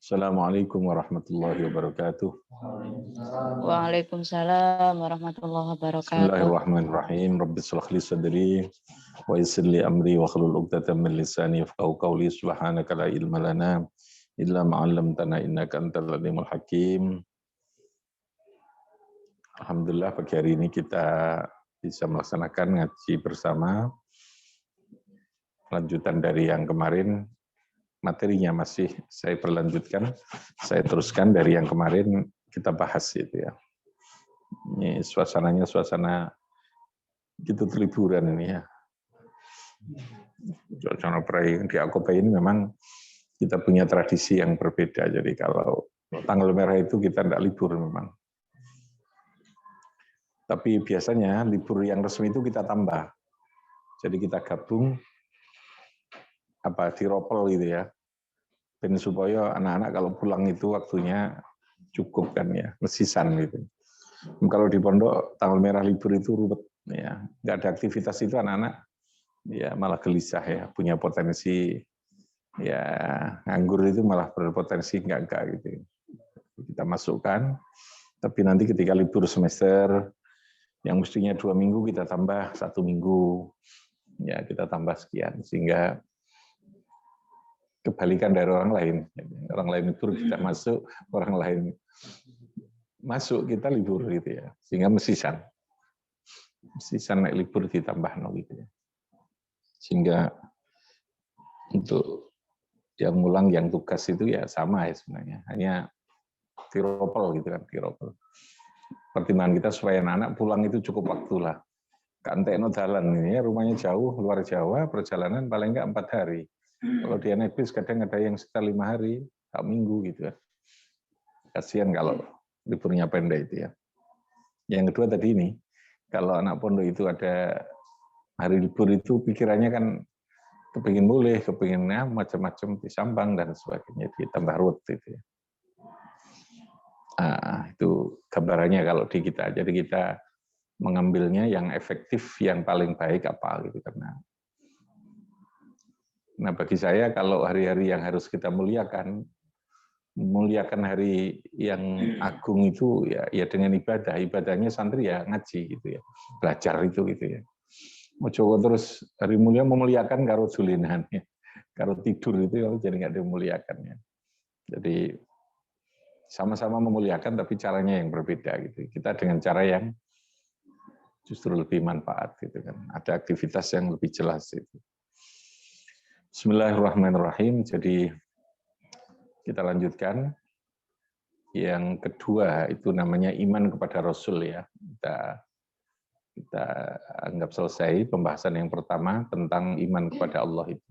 Assalamualaikum warahmatullahi wabarakatuh. Waalaikumsalam warahmatullahi wabarakatuh. Bismillahirrahmanirrahim. Rabbi shrah li sadri wa yassir li amri wa hlul 'uqdatam min lisani yafqahu qawli. Subhanaka la ilma lana illa ma 'allamtana innaka antal alimul hakim. Alhamdulillah pagi hari ini kita bisa melaksanakan ngaji bersama. Lanjutan dari yang kemarin, materinya masih saya berlanjutkan, saya teruskan dari yang kemarin kita bahas itu ya. Ini suasananya suasana gitu liburan ini ya. Suasana perayaan di Akoba ini memang kita punya tradisi yang berbeda. Jadi kalau tanggal merah itu kita tidak libur memang. Tapi biasanya libur yang resmi itu kita tambah. Jadi kita gabung diropel gitu ya. Dan supaya anak-anak kalau pulang itu waktunya cukup kan ya, mesisan gitu. Kalau di pondok tanggal merah libur itu ruwet ya, nggak ada aktivitas itu anak-anak ya malah gelisah ya, punya potensi ya nganggur itu malah berpotensi enggak gitu. Kita masukkan, tapi nanti ketika libur semester yang mestinya 2 minggu kita tambah 1 minggu, ya kita tambah sekian sehingga kebalikan dari orang lain. Orang lain libur kita masuk, orang lain masuk kita libur gitu ya, sehingga mesisan naik libur ditambah gitu ya. Sehingga untuk yang ngulang yang tugas itu ya sama ya sebenarnya, hanya tiropel gitu kan, tiropel. Pertimbangan kita supaya anak-anak pulang itu cukup waktu lah. Kantekno dalan ini ya, rumahnya jauh, luar Jawa, perjalanan paling enggak 4 hari. Kalau dia naik bis kadang ada yang sekitar 5 hari, 1 minggu gitu ya. Kasihan kalau liburnya pendek itu ya. Yang kedua tadi ini, kalau anak pondok itu ada hari libur itu pikirannya kan kepingin boleh, kepinginnya macam-macam disambang dan sebagainya, ditambah ruwet gitu ya. Itu gambarannya kalau di kita. Jadi kita mengambilnya yang efektif, yang paling baik apa gitu karena. Nah bagi saya kalau hari-hari yang harus kita muliakan hari yang agung itu ya dengan ibadah. Ibadahnya santri ya ngaji gitu ya, belajar itu gitu ya. Mojowo terus hari mulia memuliakan karo julinan ya. Karo tidur itu jadi nggak dimuliakan ya. Jadi sama-sama memuliakan tapi caranya yang berbeda gitu. Kita dengan cara yang justru lebih manfaat gitu kan. Ada aktivitas yang lebih jelas itu. Bismillahirrahmanirrahim. Jadi kita lanjutkan. Yang kedua itu namanya iman kepada Rasul ya. Kita anggap selesai pembahasan yang pertama tentang iman kepada Allah itu.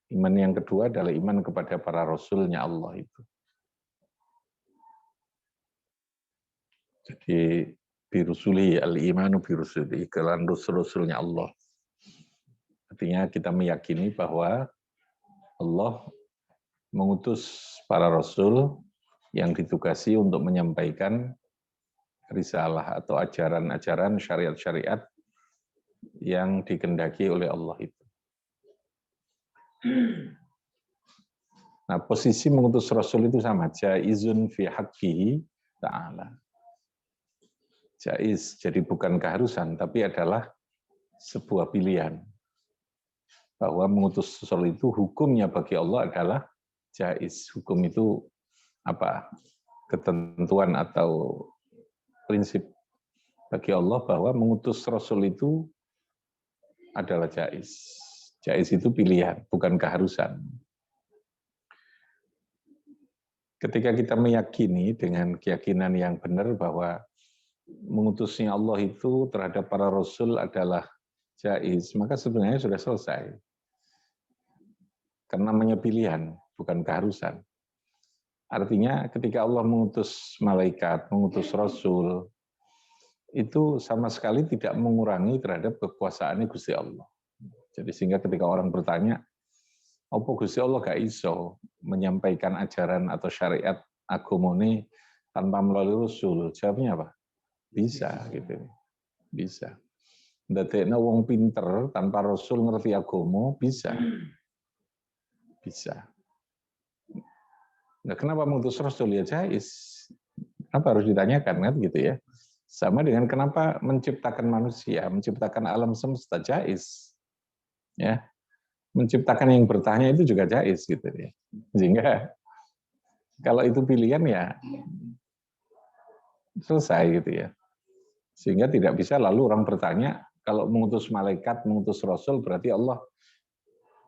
Iman yang kedua adalah iman kepada para Rasulnya Allah itu. Jadi birusuli al-imanu birusuli, kelan Rasulnya Allah. Artinya kita meyakini bahwa Allah mengutus para Rasul yang ditugasi untuk menyampaikan risalah atau ajaran-ajaran syariat-syariat yang dikehendaki oleh Allah itu. Nah, posisi mengutus Rasul itu sama, jaizun fi haqqihi ta'ala. Jaiz, jadi bukan keharusan, tapi adalah sebuah pilihan. Bahwa mengutus Rasul itu hukumnya bagi Allah adalah jaiz. Hukum itu apa? Ketentuan atau prinsip bagi Allah bahwa mengutus Rasul itu adalah jaiz. Jaiz itu pilihan, bukan keharusan. Ketika kita meyakini dengan keyakinan yang benar bahwa mengutusnya Allah itu terhadap para Rasul adalah jaiz, maka sebenarnya sudah selesai. Karena namanya pilihan, bukan keharusan. Artinya ketika Allah mengutus malaikat, mengutus Rasul, itu sama sekali tidak mengurangi terhadap kekuasaannya Gusti Allah. Jadi sehingga ketika orang bertanya, apa Gusti Allah gak iso menyampaikan ajaran atau syariat agama tanpa melalui Rasul? Jawabnya apa? Bisa gitu. Bisa. Ndadekno wong pinter tanpa Rasul ngerti agama bisa. Bisa. Nah, kenapa mengutus Rasul? Ya jais. Kenapa harus ditanyakan kan gitu ya? Sama dengan kenapa menciptakan manusia, menciptakan alam semesta jais. Ya, menciptakan yang bertanya itu juga jais gitu ya. Sehingga kalau itu pilihan ya selesai gitu ya. Sehingga tidak bisa lalu orang bertanya, kalau mengutus malaikat, mengutus Rasul, berarti Allah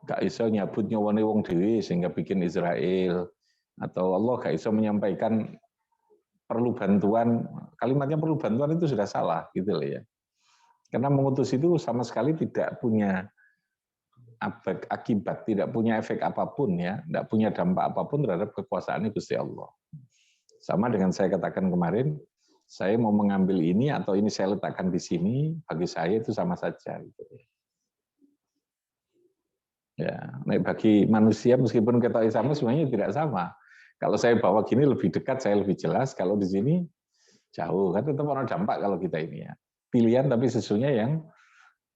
gak iso nyabut nyawane wong dhewe sehingga bikin Israel, atau Allah gak iso menyampaikan perlu bantuan, kalimatnya perlu bantuan itu sudah salah gitu loh ya. Karena mengutus itu sama sekali tidak punya akibat, tidak punya efek apapun ya, tidak punya dampak apapun terhadap kekuasaan Gusti Allah. Sama dengan saya katakan kemarin, saya mau mengambil ini atau ini saya letakkan di sini, bagi saya itu sama saja. Gitu. Ya, bagi manusia meskipun kita sama sebenarnya tidak sama. Kalau saya bawa gini lebih dekat, saya lebih jelas. Kalau di sini jauh, kan tetap ada dampak kalau kita ini ya. Pilihan tapi sesungguhnya yang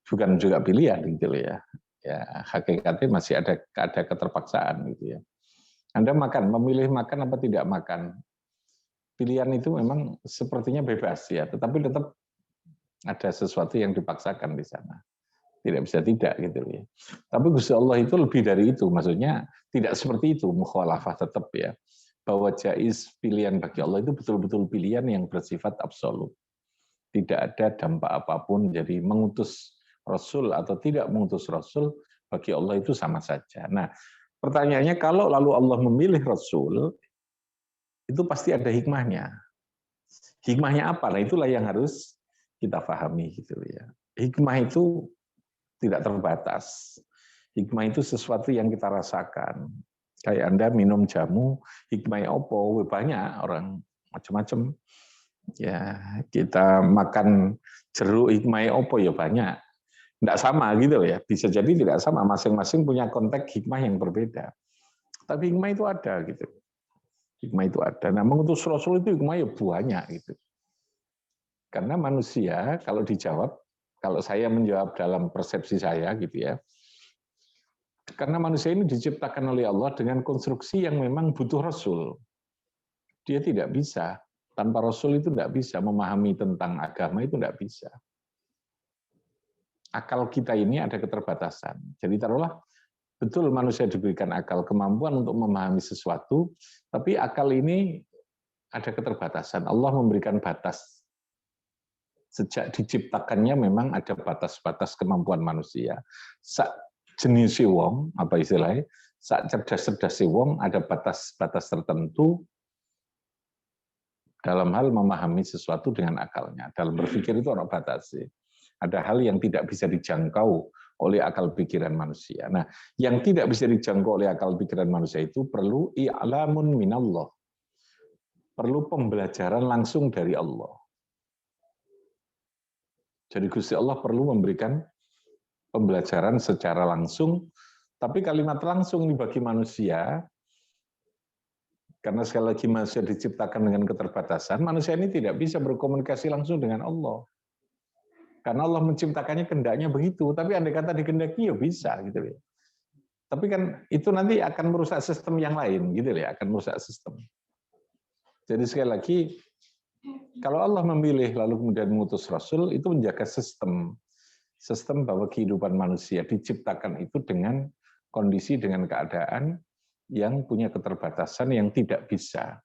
bukan juga pilihan gitu loh ya. Ya hakikatnya masih ada keterpaksaan gitu ya. Anda makan, memilih makan apa tidak makan. Pilihan itu memang sepertinya bebas ya, tetapi tetap ada sesuatu yang dipaksakan di sana. Tidak bisa tidak gitu ya. Tapi Gusti Allah itu lebih dari itu, maksudnya tidak seperti itu, mukhalafah tetap ya. Bahwa jaiz pilihan bagi Allah itu betul-betul pilihan yang bersifat absolut. Tidak ada dampak apapun, jadi mengutus Rasul atau tidak mengutus Rasul, bagi Allah itu sama saja. Nah, pertanyaannya kalau lalu Allah memilih Rasul, itu pasti ada hikmahnya. Hikmahnya apa? Nah, itulah yang harus kita pahami gitu ya. Hikmah itu tidak terbatas. Hikmah itu sesuatu yang kita rasakan. Kayak Anda minum jamu, hikmahnya opo, banyak orang macam-macam. Ya, kita makan jeruk hikmahnya opo ya banyak. Tidak sama gitu ya. Bisa jadi tidak sama, masing-masing punya konteks hikmah yang berbeda. Tapi hikmah itu ada gitu. Hikmah itu ada. Nah, mengutus Rasul itu hikmah ya banyak gitu. Karena manusia kalau dijawab, kalau saya menjawab dalam persepsi saya gitu ya, karena manusia ini diciptakan oleh Allah dengan konstruksi yang memang butuh Rasul. Dia tidak bisa, tanpa Rasul itu tidak bisa memahami tentang agama, itu tidak bisa. Akal kita ini ada keterbatasan. Jadi taruhlah, betul manusia diberikan akal, kemampuan untuk memahami sesuatu, tapi akal ini ada keterbatasan. Allah memberikan batas. Sejak diciptakannya memang ada batas-batas kemampuan manusia. Sak jenis wong, apa istilahnya, sak cerdas-cerdas wong ada batas-batas tertentu dalam hal memahami sesuatu dengan akalnya. Dalam berpikir itu ada batas. Ada hal yang tidak bisa dijangkau oleh akal pikiran manusia. Nah, yang tidak bisa dijangkau oleh akal pikiran manusia itu perlu i'lamun minallah. Perlu pembelajaran langsung dari Allah. Jadi Gusti Allah perlu memberikan pembelajaran secara langsung, tapi kalimat langsung ini bagi manusia, karena sekali lagi manusia diciptakan dengan keterbatasan, manusia ini tidak bisa berkomunikasi langsung dengan Allah. Karena Allah menciptakannya kehendaknya begitu, tapi andai kata dikehendaki ya bisa gitu ya. Tapi kan itu nanti akan merusak sistem yang lain gitu ya, akan merusak sistem. Jadi sekali lagi kalau Allah memilih lalu kemudian mengutus Rasul, itu menjaga sistem bahwa kehidupan manusia diciptakan itu dengan kondisi, dengan keadaan yang punya keterbatasan yang tidak bisa.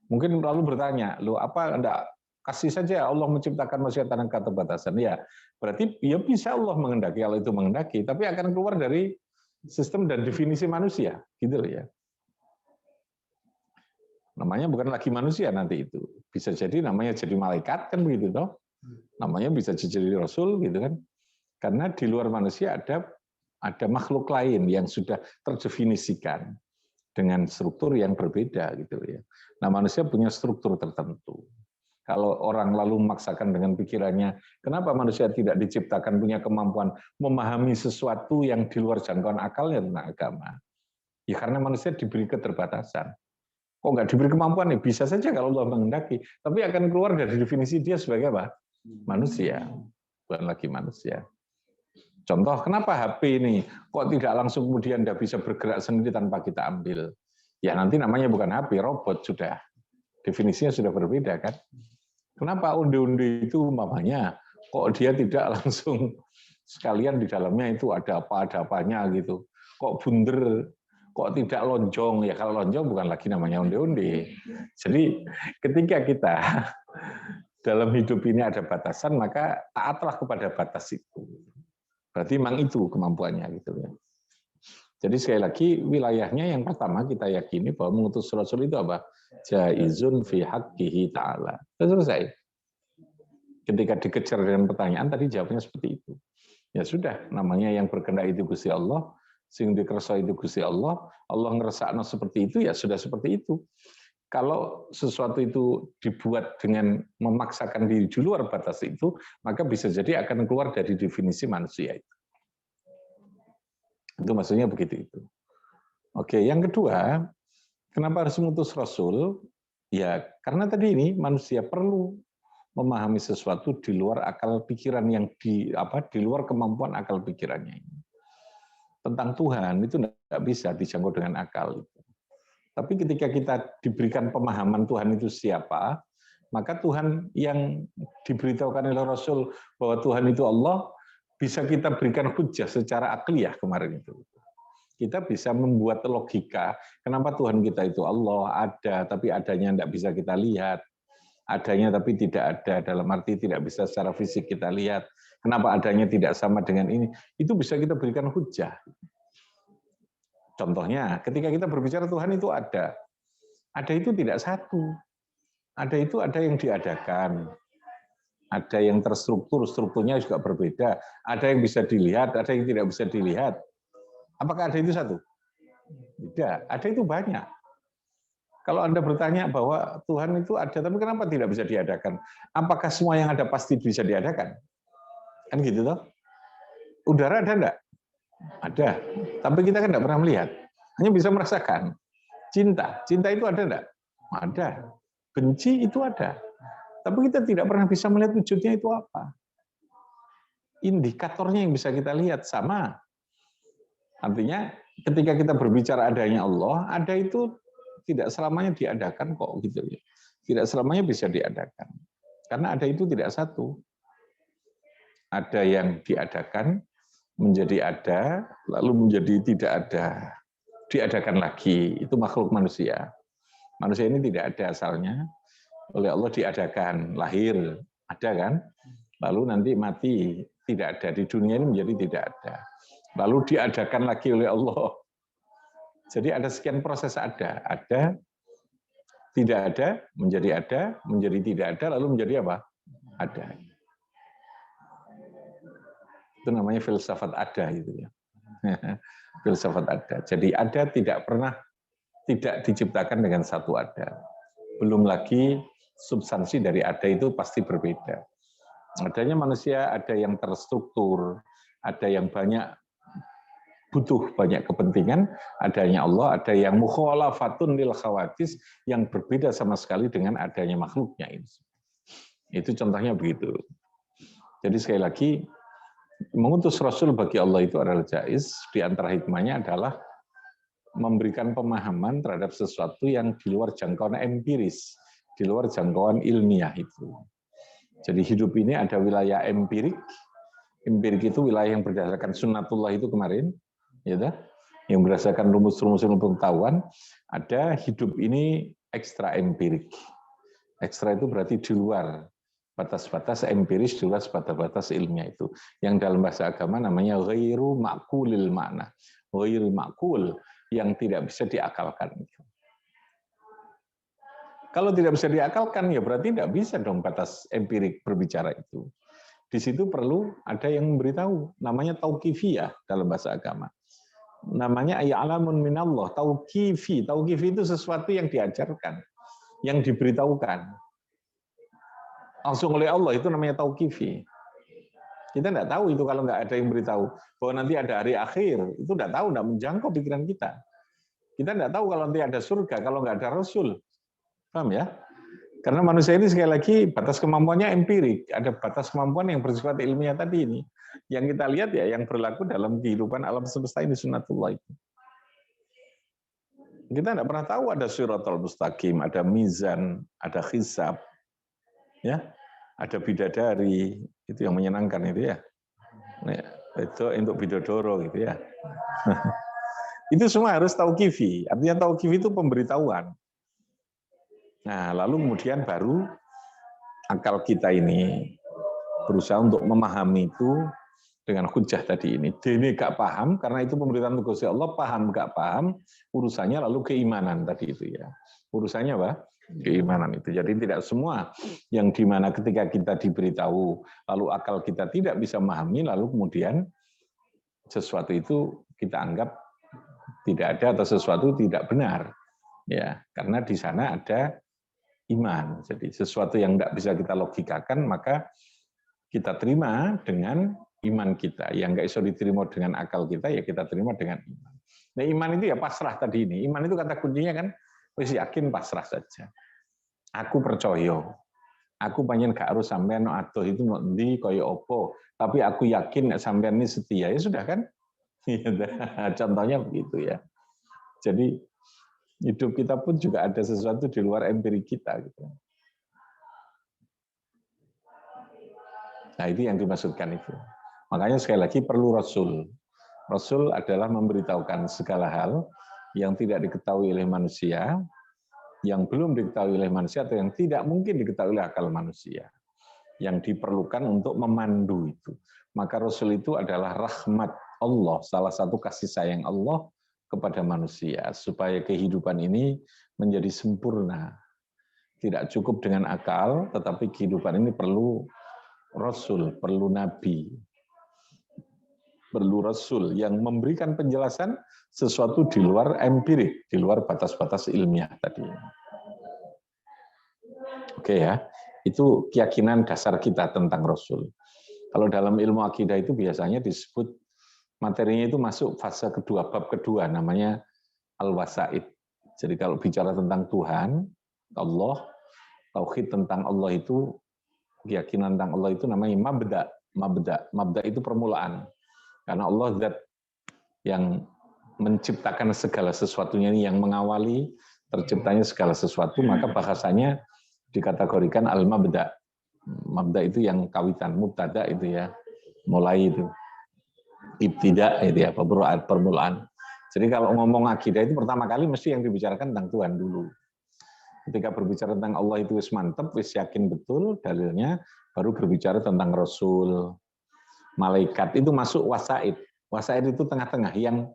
Mungkin lalu bertanya, loh apa enggak kasih saja Allah menciptakan manusia tanpa keterbatasan? Ya, berarti ya bisa Allah menghendaki, kalau itu menghendaki, tapi akan keluar dari sistem dan definisi manusia, gitu loh ya. Namanya bukan lagi manusia nanti itu. Bisa jadi namanya jadi malaikat kan begitu toh. Namanya bisa jadi rasul gitu kan. Karena di luar manusia ada makhluk lain yang sudah terdefinisikan dengan struktur yang berbeda gitu ya. Nah, manusia punya struktur tertentu. Kalau orang lalu memaksakan dengan pikirannya, kenapa manusia tidak diciptakan punya kemampuan memahami sesuatu yang di luar jangkauan akalnya tentang agama? Ya karena manusia diberi keterbatasan. Kok nggak diberi kemampuan ya bisa saja kalau Allah menghendaki, tapi akan keluar dari definisi dia sebagai apa? Manusia, bukan lagi manusia. Contoh, kenapa HP ini kok tidak langsung kemudian tidak bisa bergerak sendiri tanpa kita ambil? ya nanti namanya bukan HP, robot sudah. Definisinya sudah berbeda kan. Kenapa undi-undi itu umpamanya kok dia tidak langsung sekalian di dalamnya itu ada apanya gitu. Kok bunder, kok tidak lonjong. Ya kalau lonjong bukan lagi namanya undi-undi. Jadi ketika kita dalam hidup ini ada batasan, maka taatlah kepada batas itu. Berarti memang itu kemampuannya gitu ya. Jadi sekali lagi wilayahnya yang pertama kita yakini bahwa mengutus Rasul itu apa? Jaizun fi haqqihi ta'ala. Selesai. Ketika dikejar dengan pertanyaan tadi jawabnya seperti itu. Ya sudah, namanya yang berkehendak itu Gusti Allah, sing dikersa itu Gusti Allah, Allah ngeresakno seperti itu ya sudah seperti itu. Kalau sesuatu itu dibuat dengan memaksakan diri di luar batas itu, maka bisa jadi akan keluar dari definisi manusia itu. Itu maksudnya begitu itu. Oke, yang kedua, kenapa harus mengutus Rasul? Ya, karena tadi ini manusia perlu memahami sesuatu di luar akal pikiran yang di luar kemampuan akal pikirannya ini. Tentang Tuhan itu tidak bisa dijangkau dengan akal. Tapi ketika kita diberikan pemahaman Tuhan itu siapa, maka Tuhan yang diberitahukan oleh Rasul bahwa Tuhan itu Allah, bisa kita berikan hujah secara akliyah kemarin itu. Kita bisa membuat logika, kenapa Tuhan kita itu Allah, ada, tapi adanya tidak bisa kita lihat. Adanya tapi tidak ada, dalam arti tidak bisa secara fisik kita lihat. Kenapa adanya tidak sama dengan ini? Itu bisa kita berikan hujah. Contohnya, ketika kita berbicara Tuhan itu ada. Ada itu tidak satu. Ada itu ada yang diadakan. Ada yang terstruktur, strukturnya juga berbeda. Ada yang bisa dilihat, ada yang tidak bisa dilihat. Apakah ada itu satu? Tidak, ada itu banyak. Kalau Anda bertanya bahwa Tuhan itu ada, tapi kenapa tidak bisa diadakan? Apakah semua yang ada pasti bisa diadakan? Kan gitu toh? Udara ada enggak? Ada. Tapi kita kan enggak pernah melihat. Hanya bisa merasakan. Cinta itu ada enggak? Ada. Benci itu ada. Tapi kita tidak pernah bisa melihat wujudnya itu apa. Indikatornya yang bisa kita lihat sama. Artinya ketika kita berbicara adanya Allah, ada itu tidak selamanya diadakan kok gitu ya. Tidak selamanya bisa diadakan. Karena ada itu tidak satu. Ada yang diadakan menjadi ada, lalu menjadi tidak ada. Diadakan lagi, itu makhluk manusia. Manusia ini tidak ada asalnya, oleh Allah diadakan, lahir, ada kan? Lalu nanti mati, tidak ada. Di dunia ini menjadi tidak ada. Lalu diadakan lagi oleh Allah. Jadi ada sekian proses ada, tidak ada, menjadi tidak ada, lalu menjadi apa? Ada. Itu namanya filsafat ada itu ya. Filsafat ada. Jadi ada tidak pernah tidak diciptakan dengan satu ada. Belum lagi substansi dari ada itu pasti berbeda. Adanya manusia ada yang terstruktur, ada yang banyak butuh banyak kepentingan, adanya Allah, ada yang mukhalafatun lil khawatis, yang berbeda sama sekali dengan adanya makhluknya. Itu contohnya begitu. Jadi sekali lagi, mengutus Rasul bagi Allah itu adalah jaiz, di antara hikmahnya adalah memberikan pemahaman terhadap sesuatu yang di luar jangkauan empiris, di luar jangkauan ilmiah itu. Jadi hidup ini ada wilayah empirik, empirik itu wilayah yang berdasarkan sunnatullah itu kemarin, ya, yang berdasarkan rumus-rumus ilmu pengetahuan. Ada hidup ini ekstra empirik. Ekstra itu berarti di luar batas-batas empiris, di luar batas-batas ilmiah itu. Yang dalam bahasa agama namanya ghairu ma'kulil makna. Ghairu ma'kul, yang tidak bisa diakalkan. Kalau tidak bisa diakalkan, ya berarti tidak bisa dong batas empirik berbicara itu. Di situ perlu ada yang memberitahu, namanya tauqifiyah dalam bahasa agama. Namanya ya'lamun minallah, tauqifi. Tauqifi itu sesuatu yang diajarkan, yang diberitahukan langsung oleh Allah, itu namanya tauqifi. Kita tidak tahu itu kalau nggak ada yang beritahu bahwa nanti ada hari akhir, itu tidak tahu, tidak menjangkau pikiran kita. Kita tidak tahu kalau nanti ada surga kalau nggak ada Rasul. Paham ya? Karena manusia ini sekali lagi batas kemampuannya empirik, ada batas kemampuan yang bersifat ilmiah tadi ini. Yang kita lihat ya yang berlaku dalam kehidupan alam semesta ini sunnatullah itu. Kita tidak pernah tahu ada siratal mustaqim, ada mizan, ada hisab, ya, ada bidadari, itu yang menyenangkan itu ya. Nah, itu untuk bidodoro gitu ya. Itu semua harus tauqifi. Artinya tauqifi itu pemberitahuan. Nah, lalu kemudian baru akal kita ini berusaha untuk memahami itu dengan hujah tadi ini. Dene gak paham, karena itu pemberitaan tugas Allah, paham gak paham, urusannya lalu keimanan tadi itu ya. Urusannya apa? Keimanan itu. Jadi tidak semua yang dimana ketika kita diberitahu, lalu akal kita tidak bisa memahami, lalu kemudian sesuatu itu kita anggap tidak ada atau sesuatu tidak benar. Ya, karena di sana ada iman. Jadi sesuatu yang tidak bisa kita logikakan, maka kita terima dengan iman kita. Yang nggak bisa diterima dengan akal kita, ya kita terima dengan iman. Nah, iman itu ya pasrah tadi ini. Iman itu kata kuncinya kan, wis yakin pasrah saja. Aku percaya. Aku panjen gak harus sampean adoh itu ndi kaya apa, tapi aku yakin nek sampean ini setia. Ya sudah kan? Contohnya begitu ya. Jadi hidup kita pun juga ada sesuatu di luar empiri kita gitu. Nah, itu yang dimaksudkan itu. Makanya sekali lagi perlu Rasul. Rasul adalah memberitahukan segala hal yang tidak diketahui oleh manusia, yang belum diketahui oleh manusia, atau yang tidak mungkin diketahui oleh akal manusia. Yang diperlukan untuk memandu itu. Maka Rasul itu adalah rahmat Allah, salah satu kasih sayang Allah kepada manusia, supaya kehidupan ini menjadi sempurna. Tidak cukup dengan akal, tetapi kehidupan ini perlu Rasul, perlu Nabi, perlu Rasul yang memberikan penjelasan sesuatu di luar empirik, di luar batas-batas ilmiah tadi. Oke ya, itu keyakinan dasar kita tentang Rasul. Kalau dalam ilmu akidah itu biasanya disebut materinya itu masuk fase kedua, bab kedua, namanya al-wasaid. Jadi kalau bicara tentang Tuhan, Allah, tauhid tentang Allah itu, keyakinan tentang Allah itu namanya mabda. Mabda itu permulaan. Karena Allah zat yang menciptakan segala sesuatunya ini, yang mengawali terciptanya segala sesuatu, maka bahasanya dikategorikan al-mabda. Mabda itu yang kawitan, mubtada itu ya, mulai itu. Ibtida itu ya, permulaan. Jadi kalau ngomong akidah itu pertama kali mesti yang dibicarakan tentang Tuhan dulu. Ketika berbicara tentang Allah itu wis mantep, wis yakin betul dalilnya, baru berbicara tentang Rasul, malaikat, itu masuk wasaid. Wasaid itu tengah-tengah yang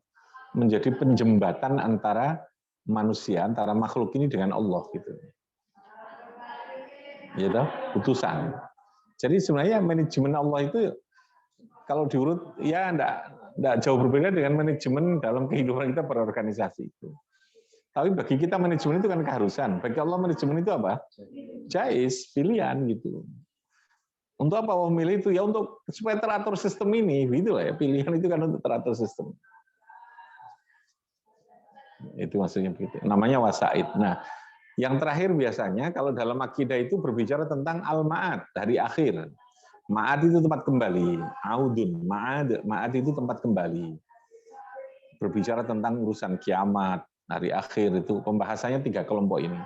menjadi penjembatan antara manusia, antara makhluk ini dengan Allah gitu. Ya toh, putusan. Jadi sebenarnya manajemen Allah itu kalau diurut ya enggak jauh berbeda dengan manajemen dalam kehidupan kita berorganisasi itu. Tapi bagi kita manajemen itu kan keharusan. Bagi Allah manajemen itu apa? Jais, pilihan gitu. Untuk apa Allah memilih itu? Ya untuk supaya teratur sistem ini, gitu lah ya. Pilihan itu kan untuk teratur sistem. Itu maksudnya begitu. Namanya wasaid. Nah, yang terakhir biasanya kalau dalam akidah itu berbicara tentang al-ma'ad, dari akhir. Ma'ad itu tempat kembali. Audun, ma'ad itu tempat kembali. Berbicara tentang urusan kiamat, hari akhir itu pembahasannya 3 kelompok ini.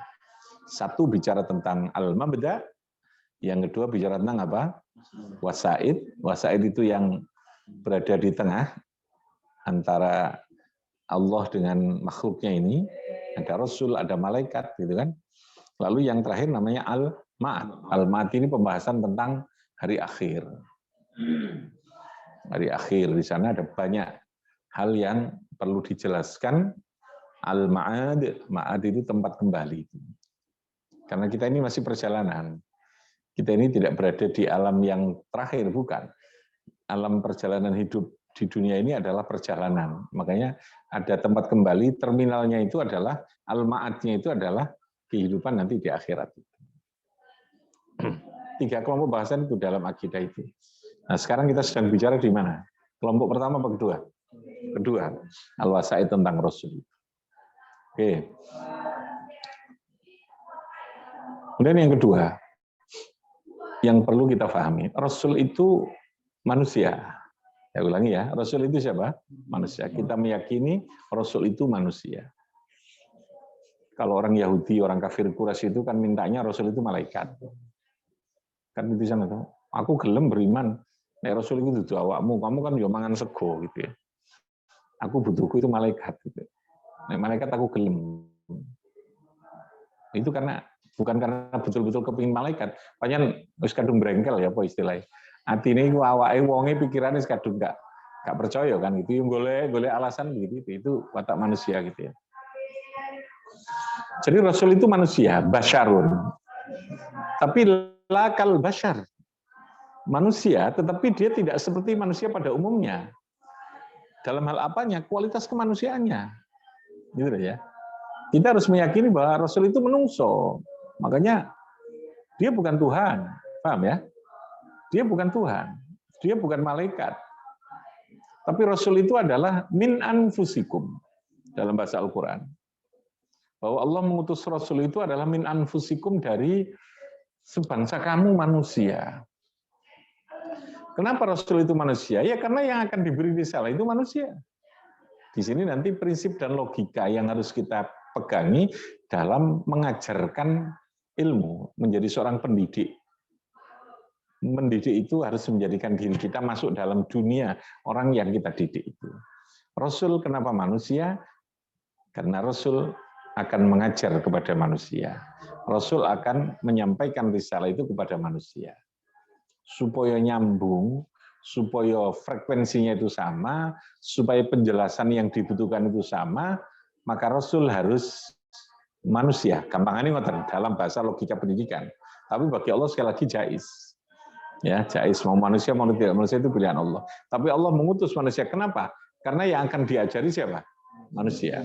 Satu bicara tentang al-mabda, yang kedua bicara tentang apa? Wasaid. Wasaid itu yang berada di tengah antara Allah dengan makhluknya ini. Ada Rasul, ada malaikat, gitu kan. Lalu yang terakhir namanya al-ma'ad. Al-ma'ad ini pembahasan tentang hari akhir. Hari akhir, di sana ada banyak hal yang perlu dijelaskan. Al-ma'ad, ma'ad itu tempat kembali. Karena kita ini masih perjalanan. Kita ini tidak berada di alam yang terakhir, bukan. Alam perjalanan hidup di dunia ini adalah perjalanan. Makanya ada tempat kembali, terminalnya itu adalah, al-ma'adnya itu adalah kehidupan nanti di akhirat. 3 kelompok bahasan itu dalam akidah itu. Nah, sekarang kita sedang bicara di mana? Kelompok pertama apa kedua? Kedua, al-wasaid tentang Rasul. Oke. Kemudian yang kedua, yang perlu kita pahami, Rasul itu manusia. Saya ulangi ya, Rasul itu siapa? Manusia. Kita meyakini Rasul itu manusia. Kalau orang Yahudi, orang kafir Quraisy itu kan mintanya Rasul itu malaikat. Kan itu sana tuh. Aku gelem beriman. Nek Rasul itu dudu awakmu, kamu kan yo mangan sego gitu ya. Aku butuhku itu malaikat gitu. Nek malaikat aku gelem. Itu bukan karena betul-betul kepingin malaikat. Panjen wis kadung brengkel ya apa istilahnya. Atine iku awake wonge pikirane wis kadung gak percaya kan gitu. Yang golek alasan begitu. Itu watak manusia gitu ya. Jadi Rasul itu manusia, basyarun. Tapi lakal basyar. Manusia, tetapi dia tidak seperti manusia pada umumnya. Dalam hal apanya? Kualitas kemanusiaannya. Gitu ya. Kita harus meyakini bahwa Rasul itu menungso. Makanya dia bukan Tuhan. Paham ya? Dia bukan Tuhan. Dia bukan malaikat. Tapi Rasul itu adalah min anfusikum dalam bahasa Al-Quran. Bahwa Allah mengutus Rasul itu adalah min anfusikum dari sebangsa kamu manusia. Kenapa Rasul itu manusia? Ya karena yang akan diberi risalah itu manusia. Di sini nanti prinsip dan logika yang harus kita pegangi dalam mengajarkan ilmu, menjadi seorang pendidik. Mendidik itu harus menjadikan diri kita masuk dalam dunia orang yang kita didik itu. Rasul kenapa manusia? Karena Rasul akan mengajar kepada manusia. Rasul akan menyampaikan risalah itu kepada manusia. Supaya nyambung, supaya frekuensinya itu sama, supaya penjelasan yang dibutuhkan itu sama, maka Rasul harus manusia. Gampangannya ngoten dalam bahasa logika pendidikan. Tapi bagi Allah sekali lagi jais. Ya, jais mau manusia mau tidak manusia itu pilihan Allah. Tapi Allah mengutus manusia. Kenapa? Karena yang akan diajari siapa? Manusia.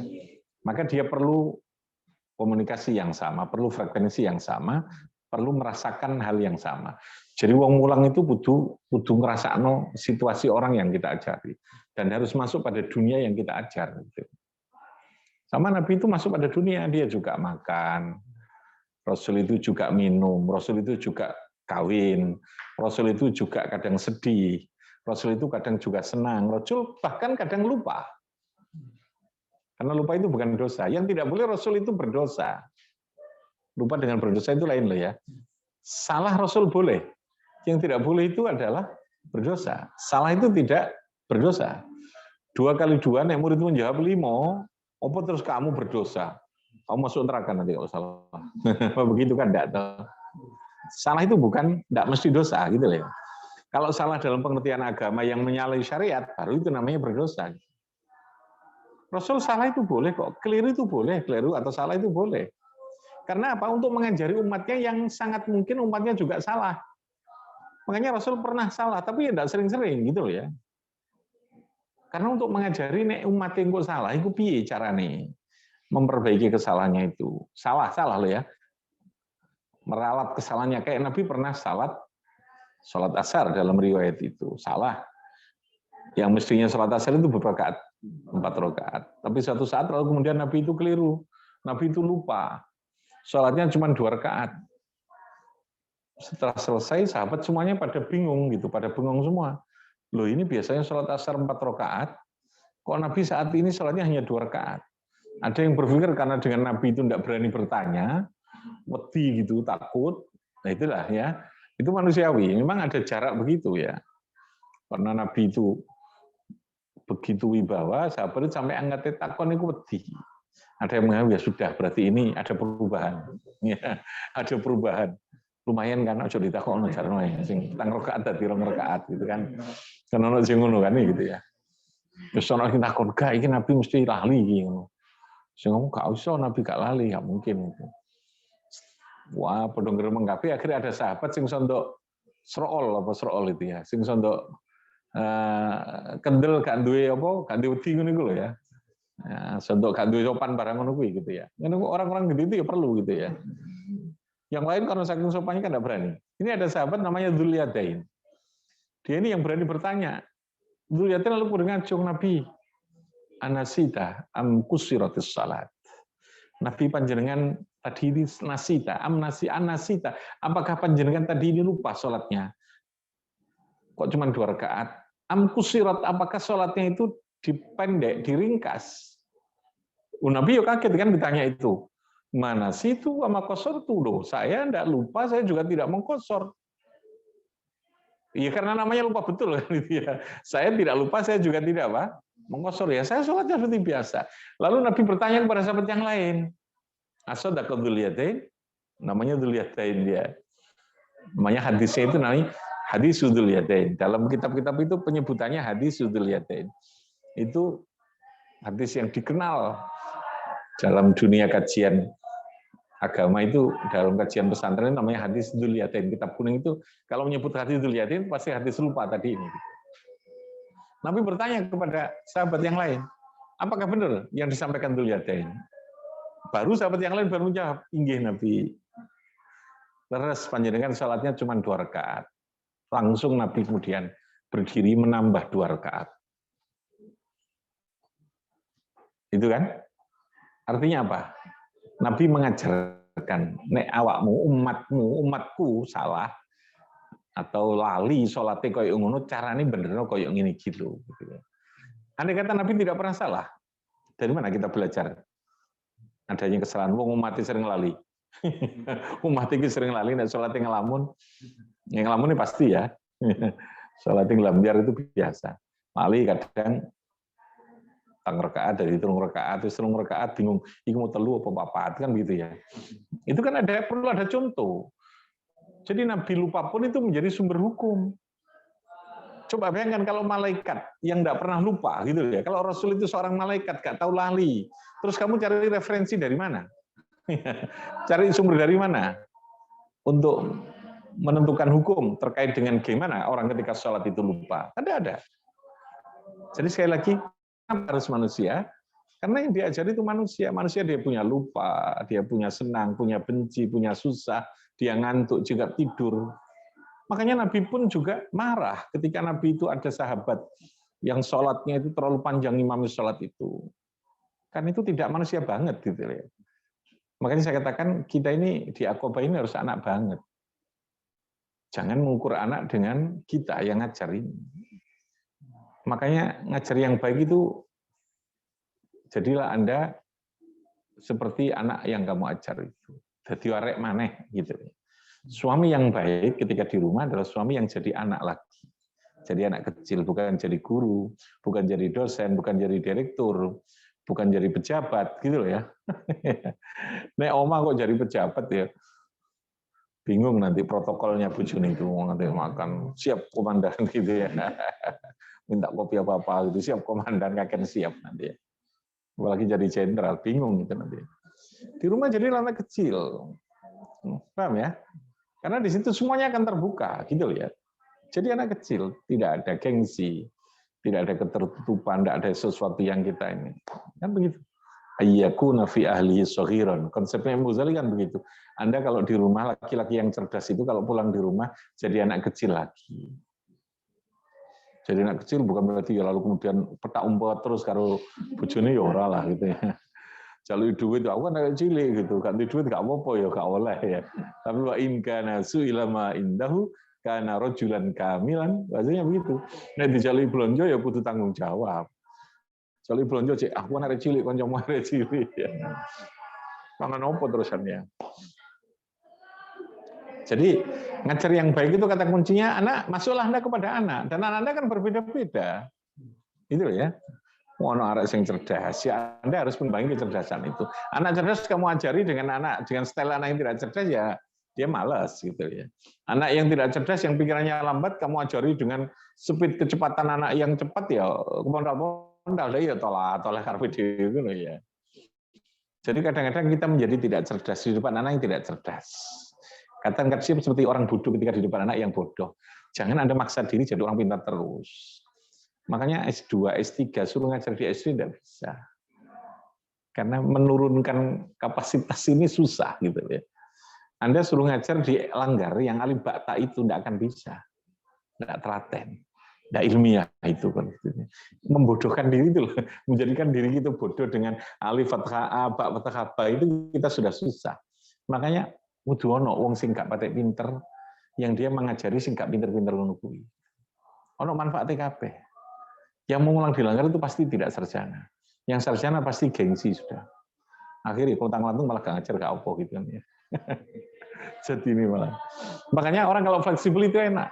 Maka dia perlu komunikasi yang sama, perlu frekuensi yang sama, perlu merasakan hal yang sama. Jadi wong mulang itu kudu ngrasakno situasi orang yang kita ajari dan harus masuk pada dunia yang kita ajar. Sama Nabi itu masuk pada dunia, dia juga makan, Rasul itu juga minum, Rasul itu juga kawin, Rasul itu juga kadang sedih, Rasul itu kadang juga senang, Rasul bahkan kadang lupa. Karena lupa itu bukan dosa. Yang tidak boleh Rasul itu berdosa. Lupa dengan berdosa itu lain loh ya. Salah Rasul boleh. Yang tidak boleh itu adalah berdosa. Salah itu tidak berdosa. 2 kali 2, nek murid menjawab 5, apa terus kamu berdosa? Kamu masuk neraka nanti kalau salah. Begitu kan enggak tahu. Salah itu bukan enggak mesti dosa gitu loh. Kalau salah dalam pengertian agama yang menyalahi syariat, baru itu namanya berdosa. Rasul salah itu boleh kok, keliru itu boleh, keliru atau salah itu boleh. Karena apa? Untuk mengajari umatnya yang sangat mungkin umatnya juga salah. Makanya Rasul pernah salah, tapi ya tidak sering-sering gitu loh ya. Karena untuk mengajari nek umat yang kok salah, itu piye carane memperbaiki kesalahannya itu. Salah loh ya. Meralat kesalahannya kayak Nabi pernah salat asar dalam riwayat itu, salah. Yang mestinya salat asar itu berrakaat, 4 rakaat. Tapi suatu saat lalu kemudian Nabi itu keliru. Nabi itu lupa. Salatnya cuma 2 rakaat. Setelah selesai sahabat semuanya pada bingung gitu, pada bengong semua. Loh ini biasanya salat asar 4 rakaat, kok Nabi saat ini salatnya hanya 2 rakaat. Ada yang berpikir karena dengan Nabi itu tidak berani bertanya, wedi gitu, takut. Nah itulah ya. Itu manusiawi. Memang ada jarak begitu ya. Karena Nabi itu begitu wibawa, sahabat itu sampai angkat takon itu wedi. Ada yang menganggap ya sudah, berarti ini ada perubahan. Ya, ada perubahan. Lumayan kan, ojo ditakon jarno ya, sing tang rakaat dadi 2 rakaat gitu kan. Kan ono sing ngono kan gitu ya. Terus ono sing takon, "Gak iki Nabi mesti lali iki ngono." Sing ngomong gak usah Nabi gak lali, gak mungkin gitu. Wah, padha gremeng kabeh akhirnya ada sahabat sing sondok srool itu ya, sing sondok kendel gak duwe apa, gak duwe wedi ngono iku lho ya. Sondok gak duwe sopan barang ngono kuwi gitu ya. Ngono orang-orang gitu itu ya perlu gitu ya. Yang lain karena saking sopannya kan tidak berani. Ini ada sahabat namanya Dzuliyadain. Dia ini yang berani bertanya. Dzuliyadain lalu berngacung Nabi, anasita am kusiratis salat. Nabi panjenengan tadi ini nasita, anasita. Apakah panjenengan tadi ini lupa salatnya? Kok cuma 2 rakaat? Am kusirat, apakah salatnya itu dipendek, diringkas? Nabi yo kaget kan ditanya itu. Mana situ sama kosor tuh loh. Saya tidak lupa, saya juga tidak mengkosor. Iya karena namanya lupa betul kan itu ya. Saya tidak lupa, saya juga tidak apa? Mengkosor ya. Saya sholatnya seperti biasa. Lalu Nabi bertanya kepada sahabat yang lain. Asadaqah dzulyatain? Namanya dzulyatain dia. Namanya hadisnya itu namanya hadis dzulyatain. Dalam kitab-kitab itu penyebutannya hadis dzulyatain. Itu hadis yang dikenal dalam dunia kajian agama itu, dalam kajian pesantren namanya hadis dzulyatain. Kitab kuning itu kalau menyebut hadis dzulyatain pasti hadis lupa tadi ini. Nabi bertanya kepada sahabat yang lain, apakah benar yang disampaikan dzulyatain? Baru sahabat yang lain baru menjawab, inggih Nabi. Leres panjenengan salatnya cuma 2 rakaat. Langsung Nabi kemudian berdiri menambah 2 rakaat. Itu kan? Artinya apa? Nabi mengajarkan, nek awakmu, umatku salah atau lali sholatnya koyo ngono, carane bener koyo ngene iki lho. Andai kata Nabi tidak pernah salah, dari mana kita belajar? Adanya kesalahan, wong umat sering lali. Umat iki sering lali nek sholatnya ngelamun. Yang ngelamun ini pasti ya. Sholatnya ngelambiar itu biasa. Lali kadang rakaat dari 3 rakaat, terus 3 rakaat bingung, iki mau telu apa papat kan begitu ya. Itu kan perlu ada contoh. Jadi Nabi lupa pun itu menjadi sumber hukum. Coba bayangkan kalau malaikat yang tidak pernah lupa gitu ya. Kalau Rasul itu seorang malaikat gak tahu lali, terus kamu cari referensi dari mana? Cari sumber dari mana untuk menentukan hukum terkait dengan gimana orang ketika sholat itu lupa? Ada. Jadi sekali lagi harus manusia, karena yang diajari itu manusia. Manusia dia punya lupa, dia punya senang, punya benci, punya susah, dia ngantuk juga tidur. Makanya Nabi pun juga marah ketika Nabi itu ada sahabat yang sholatnya itu terlalu panjang imam sholat itu. Kan itu tidak manusia banget gitu ya. Makanya saya katakan kita ini di Aqobah ini harus anak banget. Jangan mengukur anak dengan kita yang ngajarin. Makanya ngajar yang baik itu, jadilah Anda seperti anak yang kamu ajar itu. Jadi arek maneh gitu. Suami yang baik ketika di rumah adalah suami yang jadi anak lagi. Jadi anak kecil, bukan jadi guru, bukan jadi dosen, bukan jadi direktur, bukan jadi pejabat gitu loh ya. Nek oma kok jadi pejabat ya. Bingung nanti protokolnya bojone itu nanti makan siap komandan gitu ya. Minta kopi apa-apa gitu, siap komandan, kakek siap nanti ya. Apalagi jadi jenderal, bingung gitu nanti. Di rumah jadi anak kecil. Paham ya? Karena di situ semuanya akan terbuka, gitu ya. Jadi anak kecil, tidak ada gengsi, tidak ada ketertutupan, tidak ada sesuatu yang kita ini. Kan begitu. Ayyakuna fi ahlihi shaghiran. Konsepnya Muzali kan begitu. Anda kalau di rumah, laki-laki yang cerdas itu kalau pulang di rumah jadi anak kecil lagi. Jadi anak kecil bukan berarti ya lalu kemudian petak umpet terus karo bojone ya ora lah gitu ya. Jalui duit aku kan anak cilik gitu, ganti duit gak apa-apa ya gak oleh ya. Tapi wa in kana su'ila ma indahu kana rajulan kamilan, maksudnya begitu. Nek dijalui blonjo ya kudu tanggung jawab. Jalui blonjo cek aku anak cilik kancamu arek cilik ya. Mangan opo terusannya. Jadi ngajar yang baik itu kata kuncinya anak, masuklah Anda kepada anak, dan anak Anda kan berbeda-beda. Itu ya. Ono arek sing cerdas, ya Anda harus membangun kecerdasan itu. Anak cerdas kamu ajari dengan style anak yang tidak cerdas ya dia malas gitu ya. Anak yang tidak cerdas yang pikirannya lambat kamu ajari dengan speed kecepatan anak yang cepat ya pondal ya tolak karpe dhewe ngono ya. Jadi kadang-kadang kita menjadi tidak cerdas di depan anak yang tidak cerdas. Katakan seperti orang bodoh ketika di depan anak yang bodoh. Jangan Anda maksa diri jadi orang pintar terus. Makanya S2, S3 suruh ngajar di SD tidak bisa. Karena menurunkan kapasitas ini susah gitu ya. Anda suruh ngajar di Langgar yang alif bakta itu tidak akan bisa. Tidak telaten. Tidak ilmiah itu kan. Membodohkan diri itu loh. Menjadikan diri kita bodoh dengan alif fathah A, ba fathah ba itu kita sudah susah. Makanya kudu ono wong sing gak patek pinter yang dia mengajari sing gak pinter-pinter ngono kuwi. Ono manfaate kabeh. Yang mengulang di Langgar itu pasti tidak sarjana. Yang sarjana pasti gengsi sudah. Akhirnya kontang lantung malah gak ngajar gak apa gitu kan ya. Jadi ini malah. Makanya orang kalau fleksibel itu enak.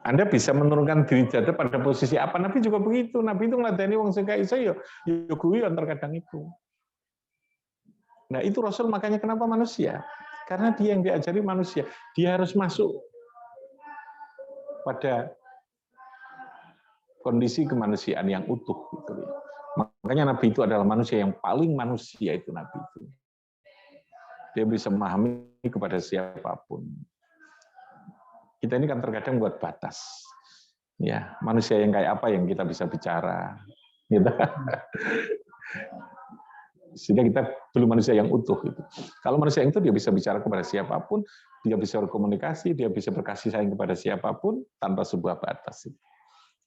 Anda bisa menurunkan diri jatuh pada posisi apa? Nabi juga begitu. Nabi itu ngeladeni wong sing kaya iso ya guyon terkadang itu. Nah, itu Rasul makanya kenapa manusia? Karena dia yang diajari manusia. Dia harus masuk pada kondisi kemanusiaan yang utuh gitu. Makanya Nabi itu adalah manusia yang paling manusia itu Nabi itu. Dia bisa memahami kepada siapapun. Kita ini kan terkadang buat batas. Ya, manusia yang kayak apa yang kita bisa bicara. Gitu. Sehingga kita belum manusia yang utuh. Gitu. Kalau manusia yang itu dia bisa bicara kepada siapapun, dia bisa berkomunikasi, dia bisa berkasih sayang kepada siapapun tanpa sebuah batas.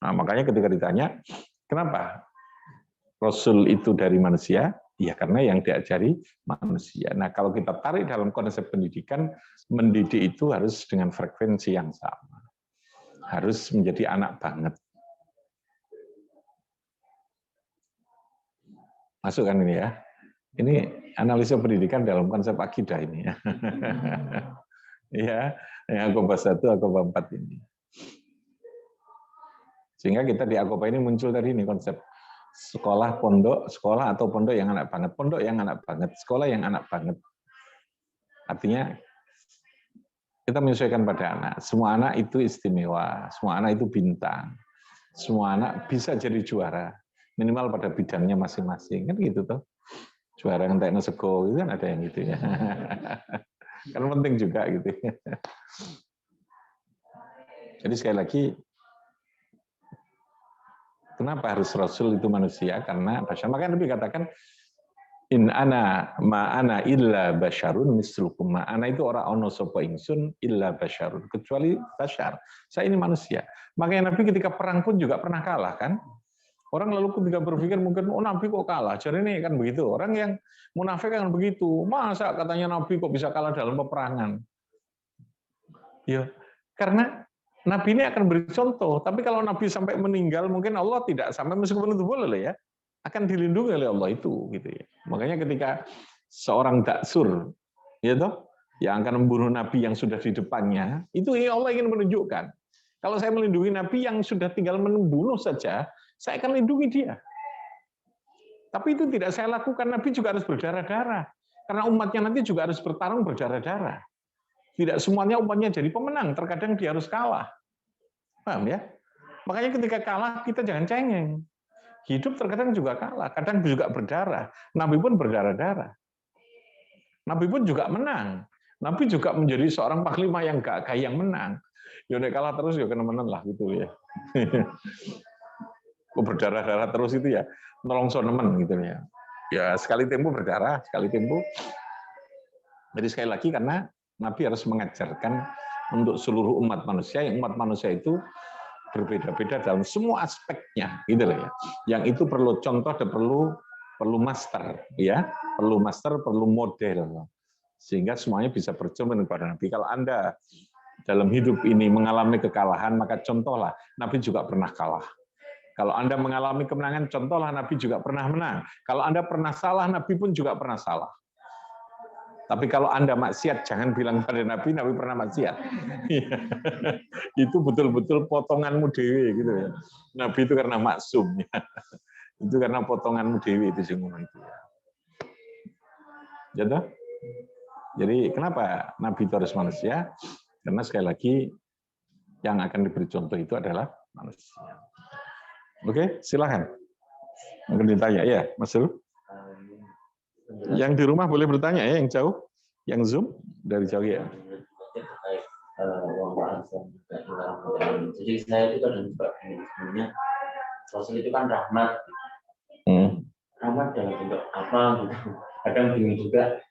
Nah, makanya ketika ditanya, kenapa Rasul itu dari manusia? Ya karena yang diajari manusia. Nah kalau kita tarik dalam konsep pendidikan, mendidik itu harus dengan frekuensi yang sama. Harus menjadi anak banget. Masuk kan ini ya? Ini analisa pendidikan dalam konsep akidah ini ya. Ya, yang Aqobah 1, Aqobah 4 ini. Sehingga kita di Aqobah ini muncul tadi ini konsep sekolah, pondok, sekolah atau pondok yang anak banget. Pondok yang anak banget, sekolah yang anak banget. Artinya kita menyesuaikan pada anak. Semua anak itu istimewa, semua anak itu bintang. Semua anak bisa jadi juara, minimal pada bidangnya masing-masing. Kan gitu tuh. Juara yang tekno sego itu kan ada yang gitu ya. Kan penting juga gitu. Jadi sekali lagi, kenapa harus Rasul itu manusia? Karena makanya Nabi katakan, in ana ma ana illa basyarun mislukum. Ma ana itu ora ono sapa ingsun illa basyarun, kecuali basyar. Saya ini manusia. Makanya Nabi ketika perang pun juga pernah kalah kan? Orang lalu ketika berpikir mungkin oh Nabi kok kalah. Jadi ini kan begitu. Orang yang munafik kan begitu. Masa katanya Nabi kok bisa kalah dalam peperangan? Ya, karena Nabi ini akan beri contoh. Tapi kalau Nabi sampai meninggal, mungkin Allah tidak sampai meskipun itu boleh ya, akan dilindungi oleh Allah itu, gitu ya. Makanya ketika seorang daksur, ya toh, yang akan membunuh Nabi yang sudah di depannya, itu Allah ingin menunjukkan. Kalau saya melindungi Nabi yang sudah tinggal membunuh saja, saya akan lindungi dia. Tapi itu tidak saya lakukan. Nabi juga harus berdarah-darah. Karena umatnya nanti juga harus bertarung berdarah-darah. Tidak semuanya umatnya jadi pemenang. Terkadang dia harus kalah. Paham ya? Makanya ketika kalah, kita jangan cengeng. Hidup terkadang juga kalah. Kadang juga berdarah. Nabi pun berdarah-darah. Nabi pun juga menang. Nabi juga menjadi seorang panglima yang gagah yang menang. Ya nek kalah terus ya kena menang lah gitu ya. Kok berdarah-darah terus itu ya, nolong sonemen gitu ya. Ya sekali tempo berdarah, sekali tempo. Jadi sekali lagi karena Nabi harus mengajarkan untuk seluruh umat manusia, yang umat manusia itu berbeda-beda dalam semua aspeknya, gitu loh ya. Yang itu perlu contoh dan perlu master, ya, perlu master, perlu model, sehingga semuanya bisa bercermin kepada Nabi. Kalau Anda dalam hidup ini mengalami kekalahan, maka contohlah Nabi juga pernah kalah. Kalau Anda mengalami kemenangan, contohlah Nabi juga pernah menang. Kalau Anda pernah salah, Nabi pun juga pernah salah. Tapi kalau Anda maksiat, jangan bilang pada Nabi, Nabi pernah maksiat. Itu betul-betul potonganmu dewi gitu ya. Nabi itu karena maksum. Itu karena potonganmu dewi itu semua itu. Jadi kenapa Nabi itu harus manusia? Karena sekali lagi yang akan diberi contoh itu adalah manusia. Oke, silakan. Mungkin ditanya ya, Mas Sul. Yang di rumah boleh bertanya ya, yang jauh, yang Zoom dari jauh ya. Jadi saya itu kan juga sebenarnya Rasul itu kan rahmat. Rahmat dalam bentuk apa gitu. Kadang bingung juga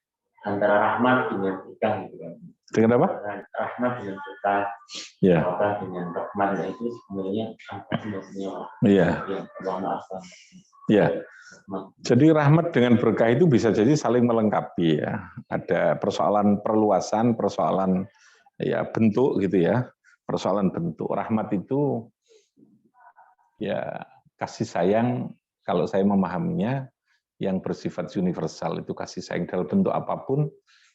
antara rahmat dengan berkah gitu kan. Dengan apa? Rahmat dengan berkah. Ya. Berkah dengan rahmat itu sebenarnya apa sih maksudnya? Iya. Ya. Jadi rahmat dengan berkah itu bisa jadi saling melengkapi ya. Ada persoalan perluasan, persoalan ya bentuk gitu ya. Persoalan bentuk. Rahmat itu ya kasih sayang kalau saya memahaminya yang bersifat universal, itu kasih sayang dalam bentuk apapun,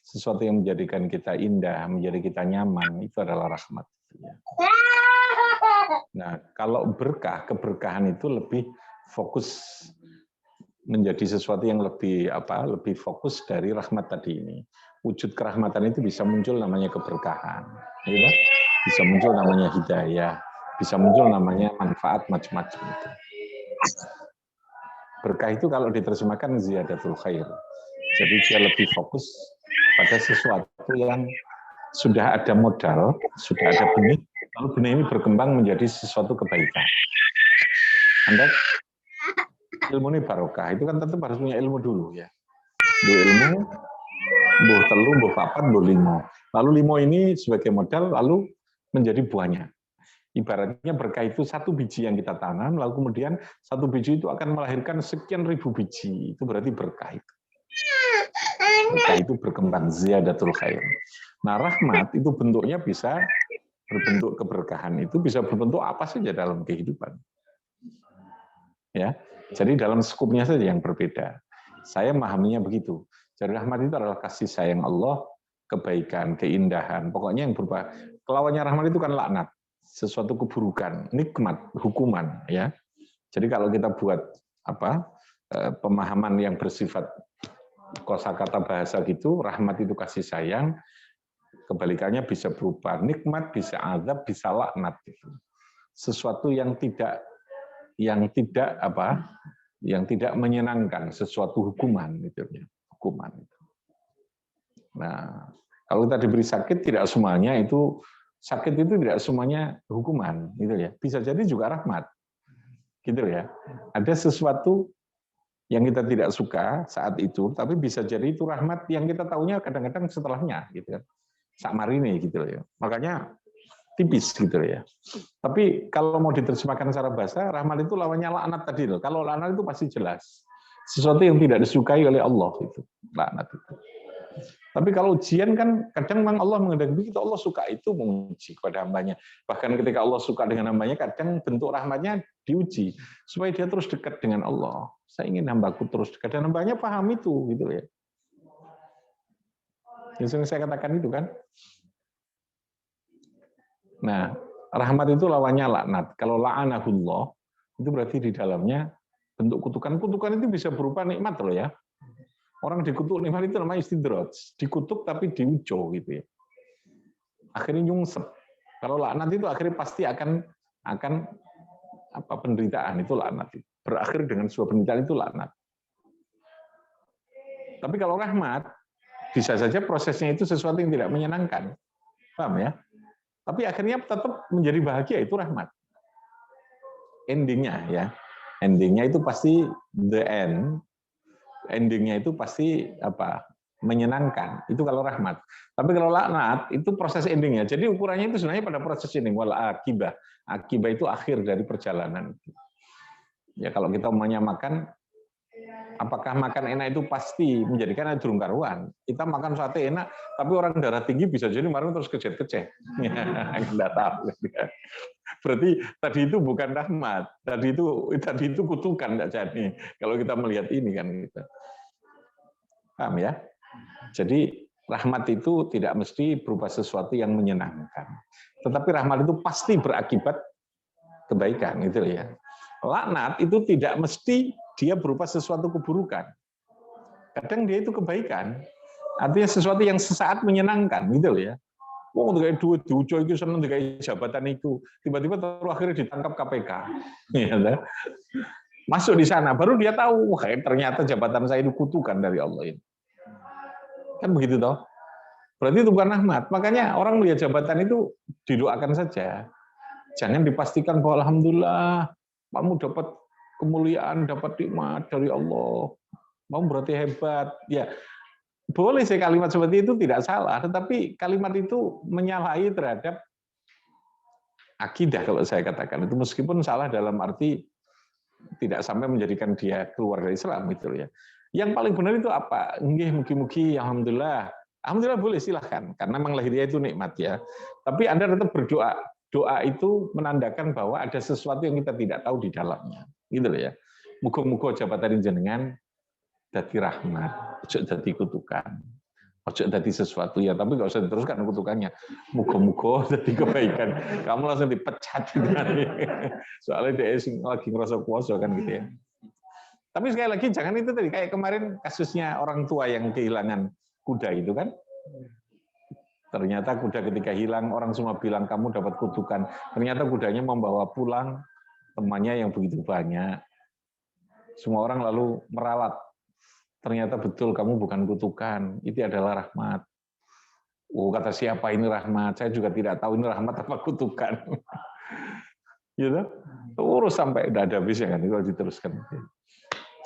sesuatu yang menjadikan kita indah, menjadi kita nyaman, itu adalah rahmat. Nah, kalau berkah, keberkahan itu lebih fokus menjadi sesuatu yang lebih fokus dari rahmat tadi ini. Wujud kerahmatan itu bisa muncul namanya keberkahan, gitu? Bisa muncul namanya hidayah, bisa muncul namanya manfaat macam-macam itu. Berkah itu kalau diterjemahkan ziyadatul khair. Jadi dia lebih fokus pada sesuatu yang sudah ada modal, sudah ada benih, lalu benih ini berkembang menjadi sesuatu kebaikan. Anda ilmu ini barokah, itu kan tetap harus punya ilmu dulu ya. Dua ilmu, buh telu, buh papat, buh limo. Lalu limo ini sebagai modal, lalu menjadi buahnya. Ibaratnya berkah itu satu biji yang kita tanam, lalu kemudian satu biji itu akan melahirkan sekian ribu biji. Itu berarti berkah itu. Berkah itu berkembang, ziyadatul khair. Nah, rahmat itu bentuknya bisa berbentuk keberkahan, itu bisa berbentuk apa saja dalam kehidupan. Ya, jadi dalam skupnya saja yang berbeda. Saya memahaminya begitu. Jadi rahmat itu adalah kasih sayang Allah, kebaikan, keindahan, pokoknya yang berupa. Kelawannya rahmat itu kan laknat, sesuatu keburukan, nikmat, hukuman, ya. Jadi kalau kita buat pemahaman yang bersifat kosakata bahasa gitu, rahmat itu kasih sayang, kebalikannya bisa berupa nikmat, bisa azab, bisa laknat gitu. Sesuatu yang tidak menyenangkan, sesuatu hukuman gitu ya, hukuman. Nah, kalau kita diberi sakit, tidak semuanya itu sakit itu tidak semuanya hukuman, gitu ya. Bisa jadi juga rahmat, gitu ya. Ada sesuatu yang kita tidak suka saat itu, tapi bisa jadi itu rahmat yang kita tahunya kadang-kadang setelahnya, gitu kan. Sakmarini, gitu ya. Makanya tipis, gitu ya. Tapi kalau mau diterjemahkan secara bahasa, rahmat itu lawannya laknat tadi loh. Kalau laknat itu pasti jelas. Sesuatu yang tidak disukai oleh Allah itu, laknat itu. Tapi kalau ujian kan kadang memang Allah menghendaki kita, Allah suka itu menguji kepada hambanya. Bahkan ketika Allah suka dengan hambanya, kadang bentuk rahmatnya diuji supaya dia terus dekat dengan Allah. Saya ingin hambaku terus dekat, dan hambanya paham itu, gitu ya. Yang saya katakan itu kan. Nah, rahmat itu lawannya laknat. Kalau la'anahullah, itu berarti di dalamnya bentuk kutukan. Kutukan itu bisa berupa nikmat loh ya. Orang dikutuk nikmat itu namanya istidraj. Dikutuk tapi diujo gitu ya. Akhirnya nyungsep. Kalau laknat itu akhirnya pasti akan penderitaan, itu laknat. Berakhir dengan sebuah penderitaan, itu laknat. Tapi kalau rahmat, bisa saja prosesnya itu sesuatu yang tidak menyenangkan. Paham ya? Tapi akhirnya tetap menjadi bahagia, itu rahmat. Endingnya ya. Endingnya itu pasti the end. Endingnya itu pasti menyenangkan. Itu kalau rahmat. Tapi kalau laknat itu proses endingnya. Jadi ukurannya itu sebenarnya pada proses ending. Wal akibah. Akibah itu akhir dari perjalanan. Ya kalau kita menyamakan, apakah makan enak itu pasti menjadikan durung karuan. Kita makan sate enak, tapi orang darah tinggi bisa jadi marung terus kecet-kecet. Nggak tahu. Berarti tadi itu bukan rahmat, tadi itu kutukan enggak jadi. Kalau kita melihat ini kan gitu. Paham ya? Jadi rahmat itu tidak mesti berupa sesuatu yang menyenangkan. Tetapi rahmat itu pasti berakibat kebaikan, gitu ya. Laknat itu tidak mesti dia berupa sesuatu keburukan. Kadang dia itu kebaikan. Artinya sesuatu yang sesaat menyenangkan, gitu ya. Wong kayak duit diujo itu seneng kayak jabatan itu, tiba-tiba terus akhirnya ditangkap KPK. Ya, masuk di sana, baru dia tahu, wah ternyata jabatan saya itu kutukan dari Allah ini. Kan begitu toh? Berarti itu bukan rahmat. Makanya orang melihat jabatan itu didoakan saja. Jangan dipastikan bahwa alhamdulillah kamu dapat kemuliaan, dapat nikmat dari Allah. Kamu berarti hebat. Ya, boleh sih kalimat seperti itu tidak salah, tetapi kalimat itu menyalahi terhadap akidah kalau saya katakan itu, meskipun salah dalam arti tidak sampai menjadikan dia keluar dari Islam gitu ya. Yang paling benar itu apa? Nggih, mugi-mugi alhamdulillah. Alhamdulillah boleh silahkan, karena memang lahirnya itu nikmat ya. Tapi Anda tetap berdoa. Doa itu menandakan bahwa ada sesuatu yang kita tidak tahu di dalamnya. Gitu ya. Muga-muga jabatan jenengan dadi rahmat, ojo dadi kutukan. Ojo dadi sesuatu ya, tapi nggak usah diteruskan kutukannya. Muga-muga dadi kebaikan. Kamu langsung dipecat gitu kan. Soalnya dia lagi ngerasa kuasa kan gitu ya. Tapi sekali lagi jangan itu tadi kayak kemarin kasusnya orang tua yang kehilangan kuda itu kan. Ternyata kuda ketika hilang orang semua bilang kamu dapat kutukan. Ternyata kudanya membawa pulang temannya yang begitu banyak. Semua orang lalu meralat. Ternyata betul kamu bukan kutukan, itu adalah rahmat. Oh, kata siapa ini rahmat? Saya juga tidak tahu ini rahmat apa kutukan. Gitu. Terus sampai udah ada habisnya kan kalau diteruskan.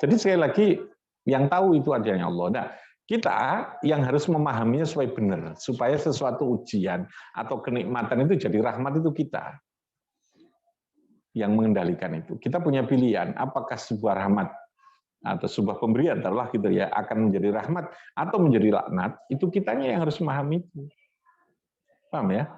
Jadi sekali lagi yang tahu itu adanya Allah. Nah, kita yang harus memahaminya supaya benar, supaya sesuatu ujian atau kenikmatan itu jadi rahmat itu kita yang mengendalikan itu. Kita punya pilihan, apakah sebuah rahmat atau sebuah pemberian taruhlah gitu ya akan menjadi rahmat atau menjadi laknat, itu kitanya yang harus memahami itu. Paham ya?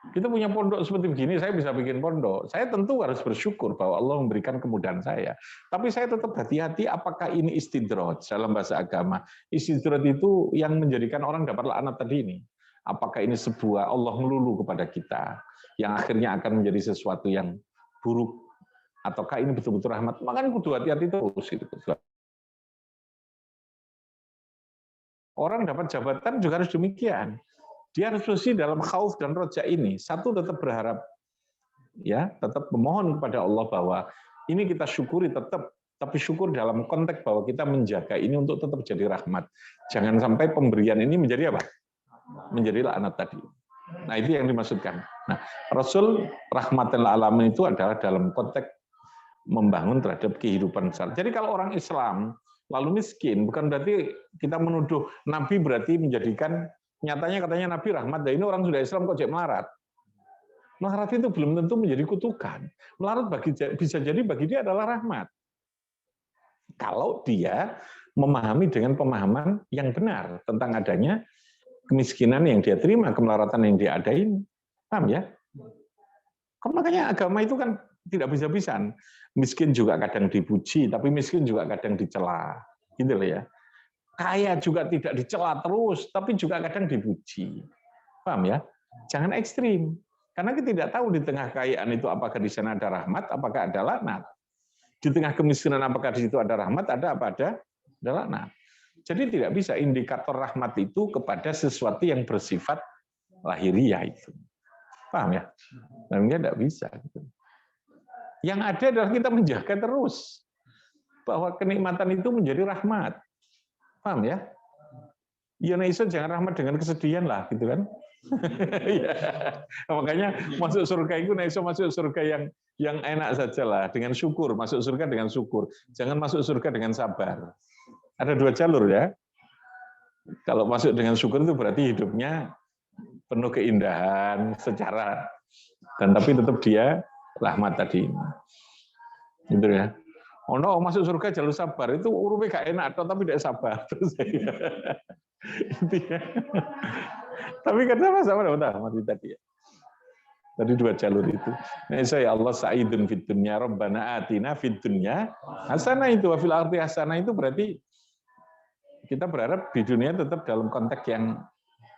Kita punya pondok seperti begini, saya bisa bikin pondok. Saya tentu harus bersyukur bahwa Allah memberikan kemudahan saya. Tapi saya tetap hati-hati apakah ini istidraj dalam bahasa agama. Istidraj itu yang menjadikan orang dapat laknat tadi ini. Apakah ini sebuah Allah melulu kepada kita yang akhirnya akan menjadi sesuatu yang buruk, ataukah ini betul-betul rahmat? Makanya kudu hati-hati terus. Gitu. Orang dapat jabatan juga harus demikian. Dia harus posisi dalam khauf dan roja ini. Satu tetap berharap, ya, tetap memohon kepada Allah bahwa ini kita syukuri tetap, tapi syukur dalam konteks bahwa kita menjaga ini untuk tetap jadi rahmat. Jangan sampai pemberian ini menjadi apa? Menjadi laknat tadi. Nah itu yang dimaksudkan. Nah Rasul rahmatan lil alamin itu adalah dalam konteks membangun terhadap kehidupan besar. Jadi kalau orang Islam lalu miskin, bukan berarti kita menuduh Nabi berarti menjadikan, nyatanya katanya Nabi rahmat, dan ini orang sudah Islam kok jadi melarat. Melarat itu belum tentu menjadi kutukan. Melarat bisa jadi bagi dia adalah rahmat. Kalau dia memahami dengan pemahaman yang benar tentang adanya kemiskinan yang dia terima, kemelaratan yang dia adain. Paham ya? Makanya agama itu kan tidak bisa-bisan. Miskin juga kadang dipuji, tapi miskin juga kadang dicela. Gitu loh ya. Kaya juga tidak dicela terus, tapi juga kadang dipuji. Paham ya? Jangan ekstrim. Karena kita tidak tahu di tengah kekayaan itu apakah di sana ada rahmat, apakah ada laknat. Di tengah kemiskinan apakah di situ ada rahmat, ada apa ada laknat. Jadi tidak bisa indikator rahmat itu kepada sesuatu yang bersifat lahiriah itu. Paham ya? Namanya tidak bisa. Yang ada adalah kita menjaga terus bahwa kenikmatan itu menjadi rahmat. Paham ya? Ya Isa jangan rahmat dengan kesedihan lah, gitu kan? Ya. Makanya masuk surga itu Isa masuk surga yang enak saja lah, dengan syukur. Masuk surga dengan syukur. Jangan masuk surga dengan sabar. Ada dua jalur ya. Kalau masuk dengan syukur itu berarti hidupnya penuh keindahan secara, dan tapi tetap dia rahmat tadi. Gitu ya. Oh no, masuk surga jalur sabar itu urupnya gak enak tapi tidak sabar terus. Tapi kenapa sama mati tadi ya. Tadi dua jalur itu. Nah, saya Allah sa'idun fid dunya rabbana atina fid dunya hasanah itu wa fil ardi hasanah itu berarti kita berharap di dunia tetap dalam konteks yang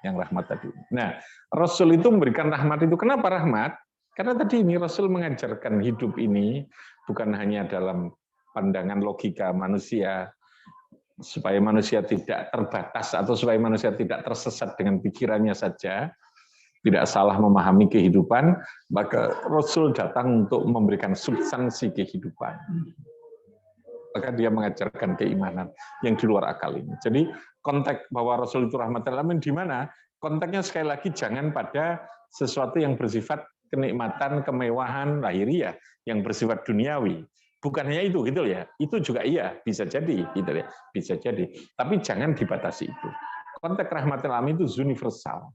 rahmat tadi. Nah, Rasul itu memberikan rahmat itu. Kenapa rahmat? Karena tadi ini Rasul mengajarkan hidup ini bukan hanya dalam pandangan logika manusia, supaya manusia tidak terbatas atau supaya manusia tidak tersesat dengan pikirannya saja, tidak salah memahami kehidupan, maka Rasul datang untuk memberikan substansi kehidupan. Maka dia mengajarkan keimanan yang di luar akal ini. Jadi konteks bahwa Rasul itu rahmatan lil alamin di mana? Konteksnya sekali lagi jangan pada sesuatu yang bersifat kenikmatan, kemewahan lahiriah yang bersifat duniawi. Bukan hanya itu gitu ya. Itu juga iya, bisa jadi gitu ya. Bisa jadi. Tapi jangan dibatasi itu. Konteks rahmatan lil alamin itu universal.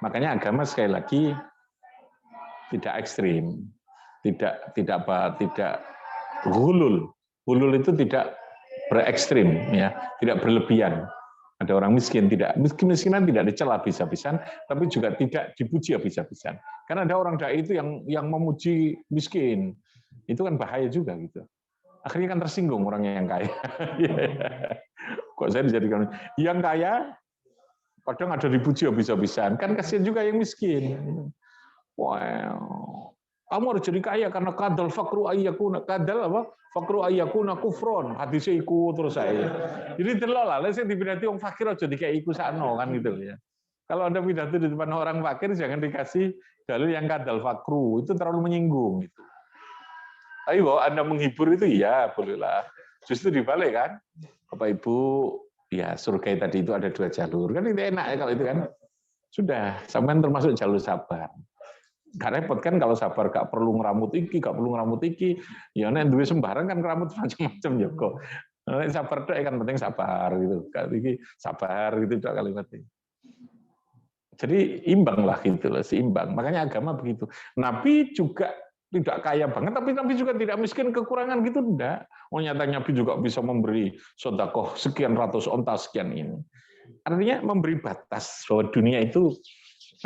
Makanya agama sekali lagi tidak ekstrim. Tidak hulul. Hulul itu tidak berekstrim, ya, tidak berlebihan. Ada orang miskin, miskinan tidak dicela habis-habisan, tapi juga tidak dipuji habis-habisan. Karena ada orang dai itu yang memuji miskin, itu kan bahaya juga gitu. Akhirnya kan tersinggung orangnya yang kaya. Kok saya dijadikan yang kaya? Kadang ada dipuji habis-habisan. Kan kasihan juga yang miskin. Wow. Kamu harus jadi kaya karena kadal fakru ayyakuna. Kadal apa? Fakru ayyakuna kufron. Hadisnya iku terus saya. Jadi delok lah, saya dipidati wong fakir aja dikei iku sakno kan gitu ya. Kalau Anda pidato di depan orang fakir jangan dikasih dalil yang kadal fakru. Itu terlalu menyinggung gitu. Tapi bahwa Anda menghibur itu ya bolehlah. Justru dibalik kan. Bapak Ibu, ya surga tadi itu ada 2 jalur. Kan itu enak ya kalau itu kan. Sudah, sampean termasuk jalur sabar. Gak repot kan kalau sabar gak perlu ngeramut iki, gak perlu ngeramut iki. Ya nek duwe sembarang kan ngeramut macam-macam ya kok. Nek sabar tok kan penting sabar gitu. Gak iki sabar gitu tok kalimatnya. Jadi imbang lah gitu loh, seimbang. Makanya agama begitu. Nabi juga tidak kaya banget, tapi Nabi juga tidak miskin kekurangan gitu, enggak. Oh nyata Nabi juga bisa memberi sedekah sekian ratus onta sekian ini. Artinya memberi batas bahwa dunia itu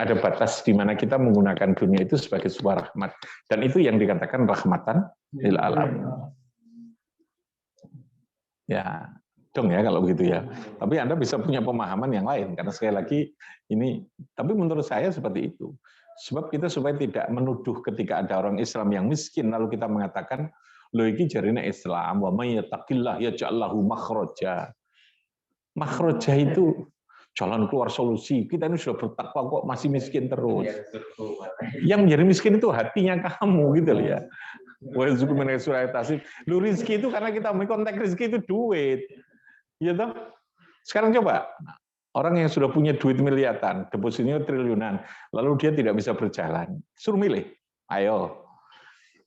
ada batas di mana kita menggunakan dunia itu sebagai sebuah rahmat. Dan itu yang dikatakan rahmatan lil alamin. Ya, dong ya kalau begitu ya. Tapi Anda bisa punya pemahaman yang lain karena sekali lagi ini. Tapi menurut saya seperti itu. Sebab kita supaya tidak menuduh ketika ada orang Islam yang miskin lalu kita mengatakan lho iki jarine Islam wa may yattaqillah yaj'al lahu makhraja. Makhraja itu jalan keluar solusi. Kita ini sudah bertakwa kok masih miskin terus. Yang menjadi miskin itu hatinya kamu gitu loh ya. Wa yarzuqu min haitsu la yahtasib. Lu rezeki itu karena kita konteks rezeki itu duit. Iya toh? Sekarang coba orang yang sudah punya duit miliaran, depositnya triliunan, lalu dia tidak bisa berjalan. Suruh milih. Ayo.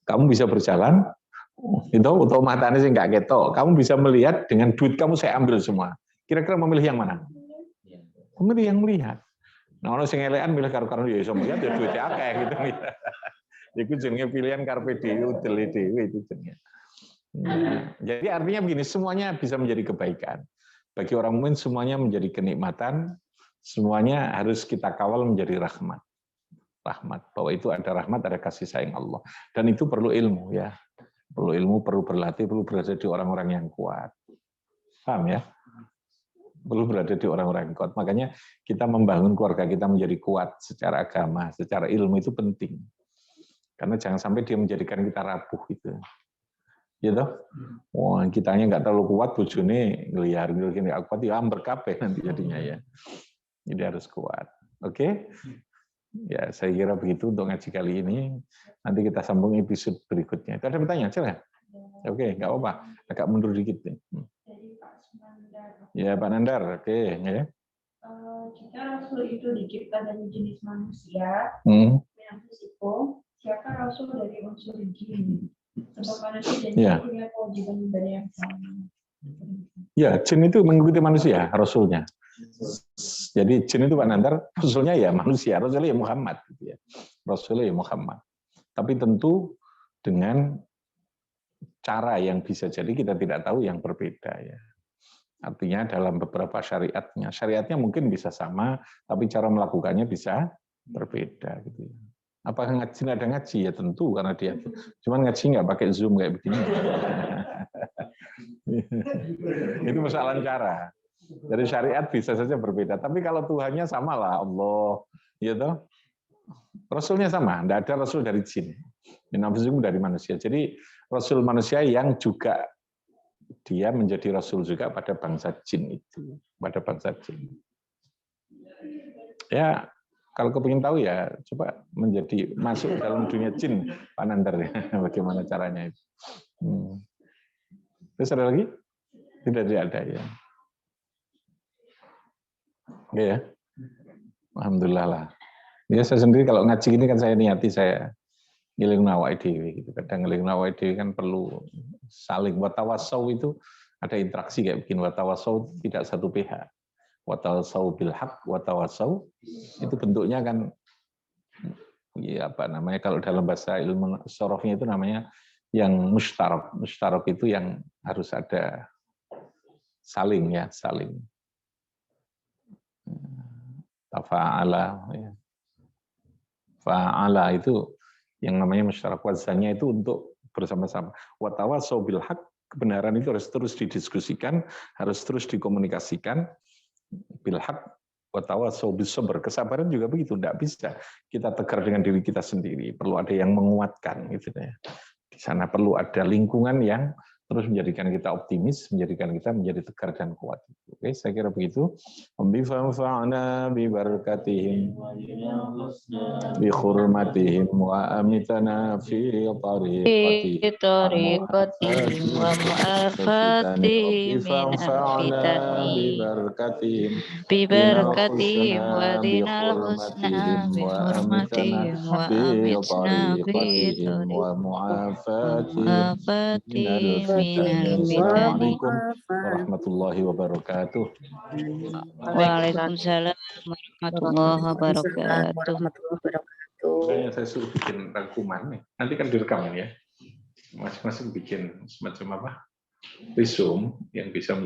Kamu bisa berjalan, itu atau matanya sih nggak ketok. Kamu bisa melihat dengan duit kamu saya ambil semua. Kira-kira memilih yang mana? Memilih yang melihat. Nah, orang sing elekan milih karo-karo ya iso melihat ya duitnya akeh gitu. Iku jenenge pilihan karpe dhewe udele dhewe itu jenenge. Jadi artinya begini, semuanya bisa menjadi kebaikan. Bagi orang mukmin semuanya menjadi kenikmatan, semuanya harus kita kawal menjadi rahmat. Rahmat, bahwa itu ada rahmat, ada kasih sayang Allah. Dan itu perlu ilmu ya. Perlu ilmu, perlu berlatih, perlu berada di orang-orang yang kuat. Paham ya? Perlu berada di orang-orang yang kuat. Makanya kita membangun keluarga kita menjadi kuat secara agama, secara ilmu itu penting. Karena jangan sampai dia menjadikan kita rapuh gitu. Gitu. Wah, kitanya nggak terlalu kuat, bojone ngeliar gini kuat ya amber kabeh nanti jadinya ya. Jadi harus kuat. Oke? Ya, saya kira begitu untuk ngaji kali ini. Nanti kita sambung episode berikutnya. Itu ada pertanyaan, silahkan. Oke, nggak apa-apa. Agak mundur dikit. Ya, Pak Nandar. Oke, ya. Jika Rasul itu dicipta dari jenis manusia, yang risiko, siapa Rasul dari unsur jin? Sebab manusia dan jin punya kewajiban ibadah yang sama. Ya, jin itu mengikuti manusia, Rasulnya. Jadi jin itu Pak Nandar, Rasulnya ya manusia, Rasulnya ya Muhammad. Gitu ya. Rasulnya ya Muhammad. Tapi tentu dengan cara yang bisa jadi kita tidak tahu yang berbeda ya. Artinya dalam beberapa syariatnya mungkin bisa sama, tapi cara melakukannya bisa berbeda. Gitu ya. Apakah ngaji ada ngaji? Ya tentu, karena dia cuman ngaji nggak pakai Zoom kayak begini. Itu persoalan cara. Dari syariat bisa saja berbeda. Tapi kalau Tuhannya sama lah, Allah. Gitu. Rasulnya sama, tidak ada Rasul dari jin. Nafsu dari manusia. Jadi Rasul manusia yang juga dia menjadi Rasul juga pada bangsa jin itu. Pada bangsa jin. Ya, kalau kepingin tahu ya, coba menjadi masuk dalam dunia jin, Pak Nandar ya, bagaimana caranya itu. Terus ada lagi? Tidak ada ya. Oke ya. Alhamdulillah lah. Ya saya sendiri kalau ngaji ini kan saya niati saya ngiling awake dhewe gitu. Kadang ngiling awake dhewe kan perlu saling watawasau itu ada interaksi kayak bikin watawasau tidak satu pihak. Watawasau bil haq, watawasau itu bentuknya kan ya apa namanya kalau dalam bahasa ilmu sorofnya itu namanya yang mustarak. Mustarak itu yang harus ada saling ya, saling. Tafa'ala ya. Fa'ala itu yang namanya mustarak wazannya itu untuk bersama-sama. Watawasau bil haq, kebenaran itu harus terus didiskusikan, harus terus dikomunikasikan. Bilhaq wa tawassaw bis sabr. Kesabaran juga begitu, tidak bisa kita tegar dengan diri kita sendiri, perlu ada yang menguatkan gitu ya. Di sana perlu ada lingkungan yang terus menjadikan kita optimis, menjadikan kita menjadi tegar dan kuat. Oke, saya kira begitu. Bifanfa'na bi barakatihim bi hurmatihim wa amitana fi tariqatihim wa mu'afatihim min al-fitani bi barakatihim wa dinal husna bi hurmatihim wa amitna fi tariqatihim Assalamualaikum warahmatullahi wabarakatuh. Waalaikumsalam warahmatullahi wabarakatuh. Warahmatullahi wabarakatuh. Kayaknya saya suruh bikin rangkuman nih. Nanti kan direkam ya. Masing-masing bikin semacam apa? Resume yang bisa